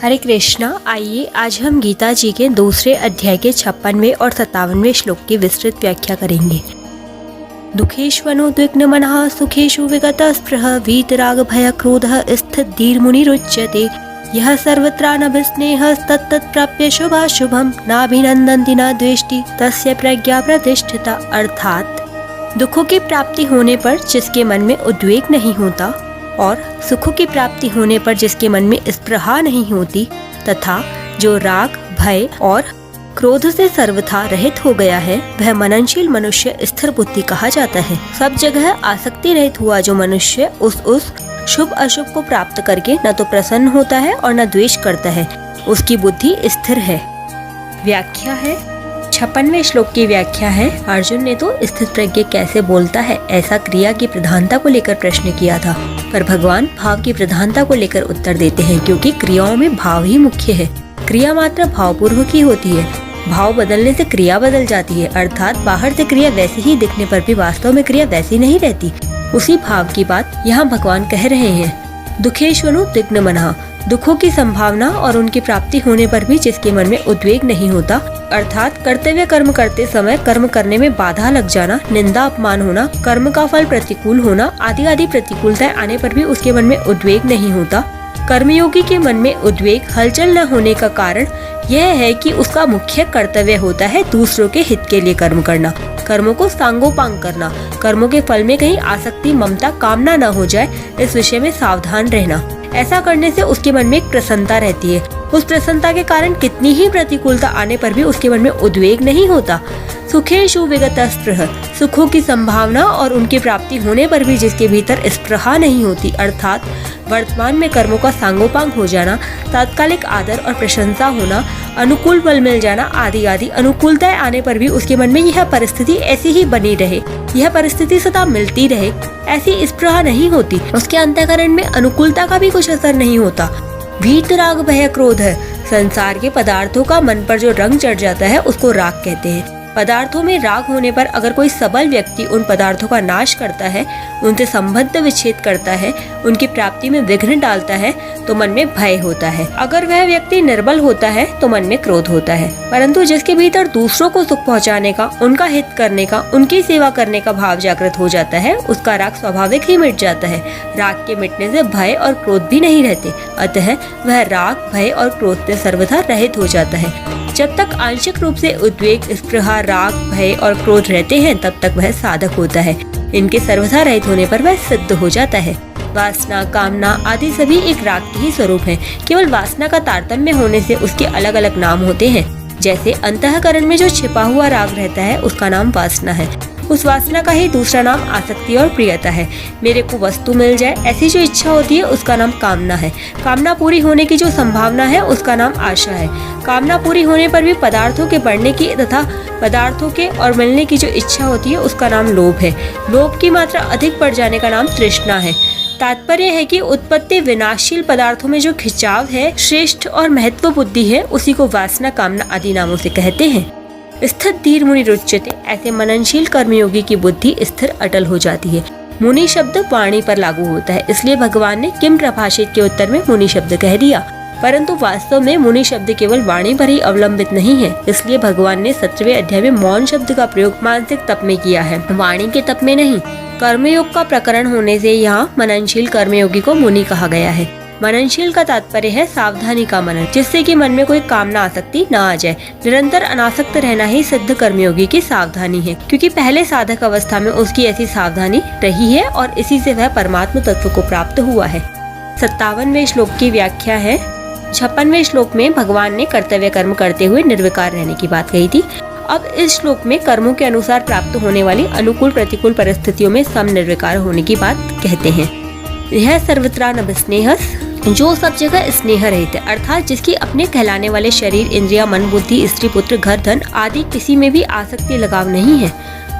हरे कृष्णा। आइए आज हम गीता जी के दूसरे अध्याय के 56वें और 57वें श्लोक की विस्तृत व्याख्या करेंगे। दुखेष्वनुद्विग्न मनः सुखेषु विगतः स्पृहः वीतराग भय क्रोधः स्थित धीर मुनिरुच्यते यह सर्वत्रानभिस्नेहः तत्तत् प्राप्य शुभाशुभं नाभिनन्दन्ति न द्वेष्टि तस्य प्रज्ञा प्रतिष्ठिता। अर्थात दुखों की प्राप्ति होने पर जिसके मन में उद्वेग नहीं होता और सुखों की प्राप्ति होने पर जिसके मन में स्पृहा नहीं होती तथा जो राग भय और क्रोध से सर्वथा रहित हो गया है वह मननशील मनुष्य स्थिर बुद्धि कहा जाता है। सब जगह आसक्ति रहित हुआ जो मनुष्य उस शुभ अशुभ को प्राप्त करके न तो प्रसन्न होता है और न द्वेष करता है, उसकी बुद्धि स्थिर है। व्याख्या है 56वें श्लोक की व्याख्या है। अर्जुन ने तो स्थित प्रज्ञ कैसे बोलता है ऐसा क्रिया की प्रधानता को लेकर प्रश्न किया था, पर भगवान भाव की प्रधानता को लेकर उत्तर देते हैं, क्योंकि क्रियाओं में भाव ही मुख्य है। क्रिया मात्र भावपूर्वक ही होती है, भाव बदलने से क्रिया बदल जाती है। अर्थात बाहर से क्रिया वैसी ही दिखने पर भी वास्तव में क्रिया वैसी नहीं रहती। उसी भाव की बात यहाँ भगवान कह रहे हैं। दुखेष्वनुद्विग्न मनः, दुखों की संभावना और उनकी प्राप्ति होने पर भी जिसके मन में उद्वेग नहीं होता, अर्थात कर्तव्य कर्म करते समय कर्म करने में बाधा लग जाना, निंदा अपमान होना, कर्म का फल प्रतिकूल होना आदि आदि प्रतिकूलताएं आने पर भी उसके मन में उद्वेग नहीं होता। कर्मयोगी के मन में उद्वेग हलचल न होने का कारण यह है कि उसका मुख्य कर्तव्य होता है दूसरों के हित के लिए कर्म करना, कर्मों को सांगोपांग करना, कर्मों के फल में कहीं आसक्ति ममता कामना न हो जाए इस विषय में सावधान रहना। ऐसा करने से उसके मन में एक प्रसन्नता रहती है। उस प्रसन्नता के कारण कितनी ही प्रतिकूलता आने पर भी उसके मन में उद्वेग नहीं होता। सुखेषु विगतः स्पृहः, सुखों की संभावना और उनकी प्राप्ति होने पर भी जिसके भीतर स्पृहा नहीं होती, अर्थात वर्तमान में कर्मों का सांगोपांग हो जाना, तात्कालिक आदर और प्रशंसा होना, अनुकूल फल मिल जाना आदि आदि अनुकूलताएं आने पर भी उसके मन में यह परिस्थिति ऐसी ही बनी रहे, यह परिस्थिति सदा मिलती रहे, ऐसी स्पृहा नहीं होती। उसके अंतःकरण में अनुकूलता का भी कुछ असर नहीं होता। वीतराग भय क्रोध है, संसार के पदार्थों का मन पर जो रंग चढ़ जाता है उसको राग कहते हैं। पदार्थों में राग होने पर अगर कोई सबल व्यक्ति उन पदार्थों का नाश करता है, उनसे संबंध विच्छेद करता है, उनकी प्राप्ति में विघ्न डालता है तो मन में भय होता है। अगर वह व्यक्ति निर्बल होता है तो मन में क्रोध होता है। परंतु जिसके भीतर दूसरों को सुख पहुंचाने का, उनका हित करने का, उनकी सेवा करने का भाव जागृत हो जाता है, उसका राग स्वाभाविक ही मिट जाता है। राग के मिटने से भय और क्रोध भी नहीं रहते, अतः वह राग भय और क्रोध से सर्वथा रहित हो जाता है। जब तक आंशिक रूप से उद्वेग स्पृहा राग भय और क्रोध रहते हैं तब तक वह साधक होता है। इनके सर्वथा रहित होने पर वह सिद्ध हो जाता है। वासना कामना आदि सभी एक राग के ही स्वरूप हैं। केवल वासना का तारतम्य होने से उसके अलग अलग नाम होते हैं। जैसे अंतःकरण में जो छिपा हुआ राग रहता है उसका नाम वासना है, उस वासना का ही दूसरा नाम आसक्ति और प्रियता है। मेरे को वस्तु मिल जाए ऐसी जो इच्छा होती है उसका नाम कामना है। कामना पूरी होने की जो संभावना है उसका नाम आशा है। कामना पूरी होने पर भी पदार्थों के बढ़ने की तथा पदार्थों के और मिलने की जो इच्छा होती है उसका नाम लोभ है। लोभ की मात्रा अधिक बढ़ जाने का नाम तृष्णा है। तात्पर्य है कि उत्पत्ति विनाशशील पदार्थों में जो खिंचाव है, श्रेष्ठ और महत्व बुद्धि है, उसी को वासना कामना आदि नामों से कहते हैं। स्थित धीर मुनिरुच्यते, ऐसे मननशील कर्मयोगी की बुद्धि स्थिर अटल हो जाती है। मुनि शब्द वाणी पर लागू होता है, इसलिए भगवान ने किम प्रभाषित के उत्तर में मुनि शब्द कह दिया। परंतु वास्तव में मुनि शब्द केवल वाणी पर ही अवलंबित नहीं है, इसलिए भगवान ने 17वें अध्याय में मौन शब्द का प्रयोग मानसिक तप में किया है, वाणी के तप में नहीं। कर्मयोग का प्रकरण होने से यहाँ मननशील कर्मयोगी को मुनि कहा गया है। मननशील का तात्पर्य है सावधानी का मनन, जिससे कि मन में कोई कामना आसक्ति न आ जाए। निरंतर अनासक्त रहना ही सिद्ध कर्मयोगी की सावधानी है, क्योंकि पहले साधक अवस्था में उसकी ऐसी सावधानी रही है और इसी से वह परमात्म तत्व को प्राप्त हुआ है। 57वें श्लोक की व्याख्या है। 56वें श्लोक में भगवान ने कर्तव्य कर्म करते हुए निर्विकार रहने की बात कही थी। अब इस श्लोक में कर्मों के अनुसार प्राप्त होने वाली अनुकूल प्रतिकूल परिस्थितियों में सम निर्विकार होने की बात कहते हैं। यह सर्वत्रानभिस्नेहः, जो सब जगह स्नेह रहित है, अर्थात जिसकी अपने कहलाने वाले शरीर इंद्रिया मन बुद्धि स्त्री पुत्र घर धन आदि किसी में भी आसक्ति लगाव नहीं है,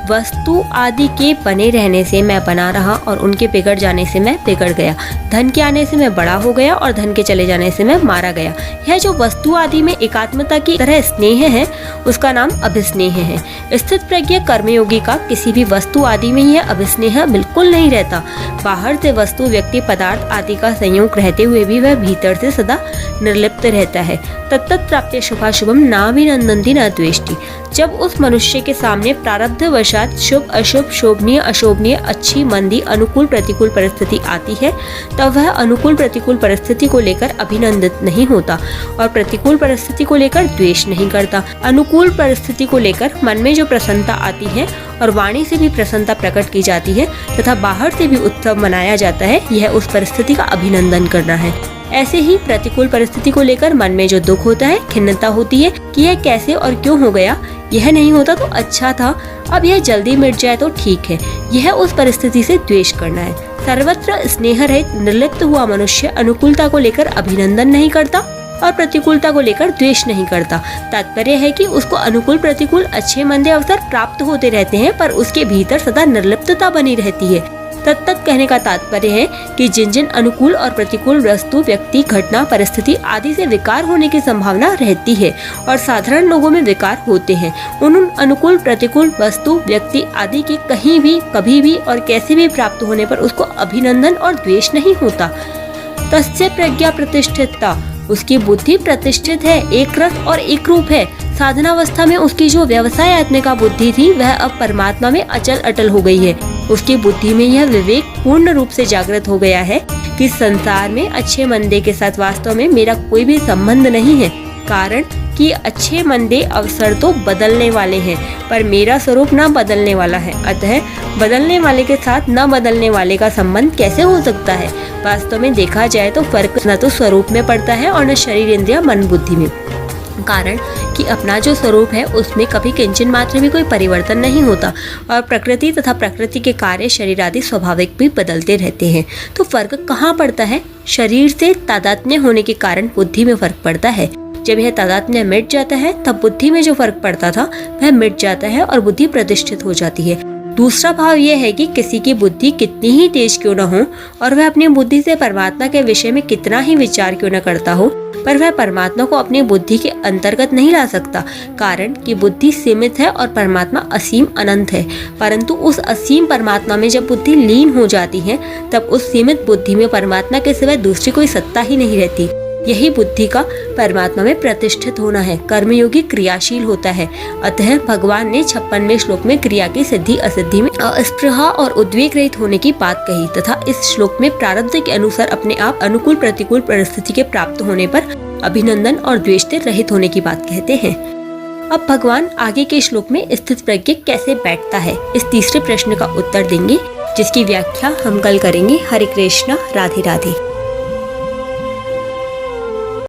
वस्तु आदि के बने रहने से मैं बना रहा और उनके बिगड़ जाने से मैं बिगड़ गया। धन के आने से मैं बड़ा हो गया और धन के चले जाने से मैं मारा गया। यह जो वस्तु आदि में एकात्मता की तरह स्नेह है उसका नाम अभिस्नेह है। स्थित प्रज्ञ कर्मयोगी का किसी भी वस्तु आदि में यह अभिस्नेह बिल्कुल नहीं रहता। बाहर से वस्तु व्यक्ति पदार्थ आदि का संयोग रहते हुए भी वह भीतर से सदा निर्लिप्त रहता है। तत्तत् प्राप्य शुभाशुभम नाभिनंदन्ति न द्वेष्टि। जब उस मनुष्य के सामने प्रारब्ध वशात शुभ अशुभ, शोभनीय अशोभनीय, अच्छी मंदी, अनुकूल प्रतिकूल परिस्थिति आती है तब वह अनुकूल प्रतिकूल परिस्थिति को लेकर अभिनंदित नहीं होता और प्रतिकूल परिस्थिति को लेकर द्वेष नहीं करता। अनुकूल परिस्थिति को लेकर मन में जो प्रसन्नता आती है और वाणी से भी प्रसन्नता प्रकट की जाती है तथा बाहर से भी उत्सव मनाया जाता है, यह उस परिस्थिति का अभिनंदन करना है। ऐसे ही प्रतिकूल परिस्थिति को लेकर मन में जो दुख होता है, खिन्नता होती है कि यह कैसे और क्यों हो गया, यह नहीं होता तो अच्छा था, अब यह जल्दी मिट जाए तो ठीक है, यह उस परिस्थिति से द्वेष करना है। सर्वत्र स्नेह रहित निर्लिप्त हुआ मनुष्य अनुकूलता को लेकर अभिनंदन नहीं करता और प्रतिकूलता को लेकर द्वेष नहीं करता। तात्पर्य है कि उसको अनुकूल प्रतिकूल अच्छे मंदे अवसर प्राप्त होते रहते हैं पर उसके भीतर सदा निर्लिप्तता बनी रहती है। तत्त कहने का तात्पर्य है कि जिन जिन अनुकूल और प्रतिकूल वस्तु, व्यक्ति, घटना, परिस्थिति आदि से विकार होने की संभावना रहती है और साधारण लोगों में विकार होते हैं, उन अनुकूल प्रतिकूल वस्तु, व्यक्ति आदि के कहीं भी, कभी भी और कैसे भी प्राप्त होने पर उसको अभिनंदन और द्वेष नहीं होता। तस्य प्रज्ञा प्रतिष्ठिता, उसकी बुद्धि प्रतिष्ठित है, एक रस और एक रूप है। साधनावस्था में उसकी जो व्यवसाय आत्मिका बुद्धि थी वह अब परमात्मा में अचल अटल हो गई है। उसकी बुद्धि में यह विवेक पूर्ण रूप से जागृत हो गया है कि संसार में अच्छे मंदे के साथ वास्तव में मेरा कोई भी संबंध नहीं है, कारण कि अच्छे मंदे अवसर तो बदलने वाले हैं पर मेरा स्वरूप न बदलने वाला है। अतः बदलने वाले के साथ न बदलने वाले का संबंध कैसे हो सकता है। वास्तव में देखा जाए तो फर्क न तो स्वरूप में पड़ता है और न शरीर, इंद्रिया, मन, बुद्धि में, कारण कि अपना जो स्वरूप है उसमें कभी किंचन मात्र भी कोई परिवर्तन नहीं होता और प्रकृति तथा प्रकृति के कार्य, शरीर आदि स्वाभाविक भी बदलते रहते हैं। तो फर्क कहाँ पड़ता है? शरीर से तादात्म्य होने के कारण बुद्धि में फर्क पड़ता है। जब यह तादात्म्य मिट जाता है तब बुद्धि में जो फर्क पड़ता था वह मिट जाता है और बुद्धि प्रतिष्ठित हो जाती है। दूसरा भाव यह है कि किसी की बुद्धि कितनी ही तेज क्यों न हो और वह अपनी बुद्धि से परमात्मा के विषय में कितना ही विचार क्यों न करता हो, पर वह परमात्मा को अपनी बुद्धि के अंतर्गत नहीं ला सकता, कारण कि बुद्धि सीमित है और परमात्मा असीम अनंत है। परंतु उस असीम परमात्मा में जब बुद्धि लीन हो जाती है तब उस सीमित बुद्धि में परमात्मा के सिवाय दूसरी कोई सत्ता ही नहीं रहती। यही बुद्धि का परमात्मा में प्रतिष्ठित होना है। कर्मयोगी क्रियाशील होता है। अतः भगवान ने 56वें श्लोक में क्रिया की सिद्धि असिद्धि में अस्पृहा और उद्वेग रहित होने की बात कही तथा इस श्लोक में प्रारब्ध के अनुसार अपने आप अनुकूल प्रतिकूल परिस्थिति के प्राप्त होने पर अभिनंदन और द्वेष से रहित होने की बात कहते हैं। अब भगवान आगे के श्लोक में स्थित प्रज्ञ कैसे बैठता है, इस तीसरे प्रश्न का उत्तर देंगे जिसकी व्याख्या हम कल करेंगे। हरे कृष्णा, राधे राधे।